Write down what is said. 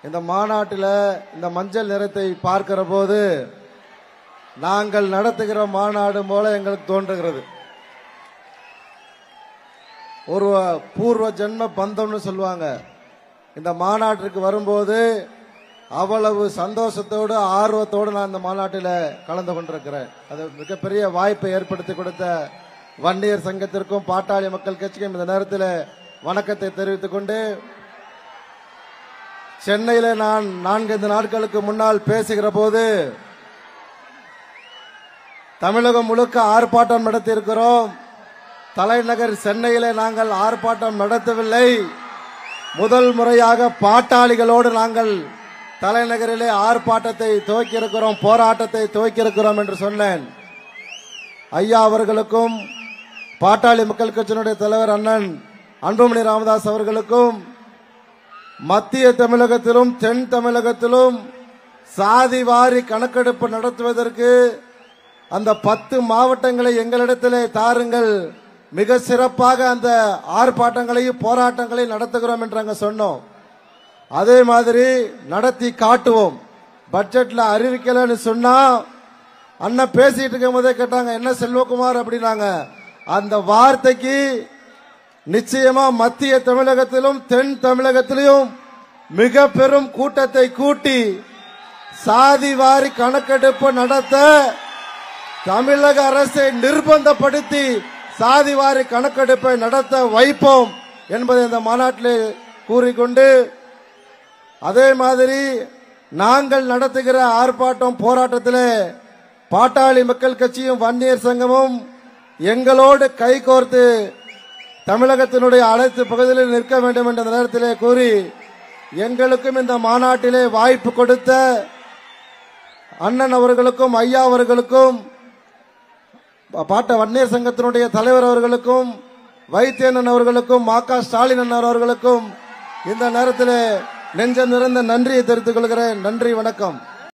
இந்த மாநாட்டில் இந்த மஞ்சள் நிறத்தை பார்க்கிற போது நாங்கள் நடத்துகிற மாநாடு போல எங்களுக்கு தோன்றுகிறது. ஒரு பூர்வ ஜென்ம பந்தம்னு சொல்லுவாங்க. இந்த மாநாட்டிற்கு வரும்போது அவ்வளவு சந்தோஷத்தோடு ஆர்வத்தோடு நான் இந்த மாநாட்டில் கலந்து கொண்டிருக்கிறேன். அது மிகப்பெரிய வாய்ப்பை ஏற்படுத்தி கொடுத்த வன்னியர் சங்கத்திற்கும் பாட்டாளி மக்கள் கட்சிக்கும் இந்த நேரத்தில் வணக்கத்தை தெரிவித்துக் கொண்டு, சென்னையில் நான் 4 நாட்களுக்கு முன்னால் பேசுகிற போது தமிழகம் முழுக்க ஆர்ப்பாட்டம் நடத்தியிருக்கிறோம். தலைநகர் சென்னையிலே நாங்கள் ஆர்ப்பாட்டம் நடத்தவில்லை. முதல் முறையாக பாட்டாளிகளோடு நாங்கள் தலைநகரிலே ஆர்ப்பாட்டத்தை துவக்கியிருக்கிறோம், போராட்டத்தை துவக்கியிருக்கிறோம் என்று சொன்னேன். ஐயா அவர்களுக்கும் பாட்டாளி மக்கள் கட்சியினுடைய தலைவர் அண்ணன் அன்புமணி ராமதாஸ் அவர்களுக்கும் மத்திய தமிழகத்திலும் தென் தமிழகத்திலும் சாதி வாரி கணக்கெடுப்பு நடத்துவதற்கு அந்த 10 மாவட்டங்களை எங்களிடத்திலே தாருங்கள், மிக சிறப்பாக அந்த ஆர்ப்பாட்டங்களையும் போராட்டங்களையும் நடத்துகிறோம் என்று நாங்கள் சொன்னோம். அதே மாதிரி நடத்தி காட்டுவோம். பட்ஜெட்ல அறிவிக்கலன்னு சொன்னா அண்ணன் பேசிட்டு இருக்கும் போதே கேட்டாங்க, என்ன செல்வகுமார் அப்படின்னாங்க. அந்த வார்த்தைக்கு நிச்சயமா மத்திய தமிழகத்திலும் தென் தமிழகத்திலும் மிக பெரும் கூட்டத்தை கூட்டி சாதி வாரி கணக்கெடுப்பு நடத்த தமிழக அரசை நிர்பந்தப்படுத்தி சாதி வாரி கணக்கெடுப்பை நடத்த வைப்போம் என்பதை இந்த மாநாட்டில் கூறிக்கொண்டு, அதே மாதிரி நாங்கள் நடத்துகிற ஆர்ப்பாட்டம் போராட்டத்தில் பாட்டாளி மக்கள் கட்சியும் வன்னியர் சங்கமும் எங்களோடு கைகோர்த்து தமிழகத்தினுடைய அனைத்து பகுதிகளில் நிற்க வேண்டும் என்ற நேரத்திலே கூறி, எங்களுக்கும் இந்த மாநாட்டிலே வாய்ப்பு கொடுத்த அண்ணன் அவர்களுக்கும் ஐயா அவர்களுக்கும் வன்னியர் சங்கத்தினுடைய தலைவர் அவர்களுக்கும் வைத்தியண்ணன் அவர்களுக்கும் மா.க. ஸ்டாலின் அண்ணன் அவர்களுக்கும் இந்த நேரத்தில் நெஞ்சம் நிறைந்த நன்றியை தெரிவித்துக் கொள்கிறேன். நன்றி, வணக்கம்.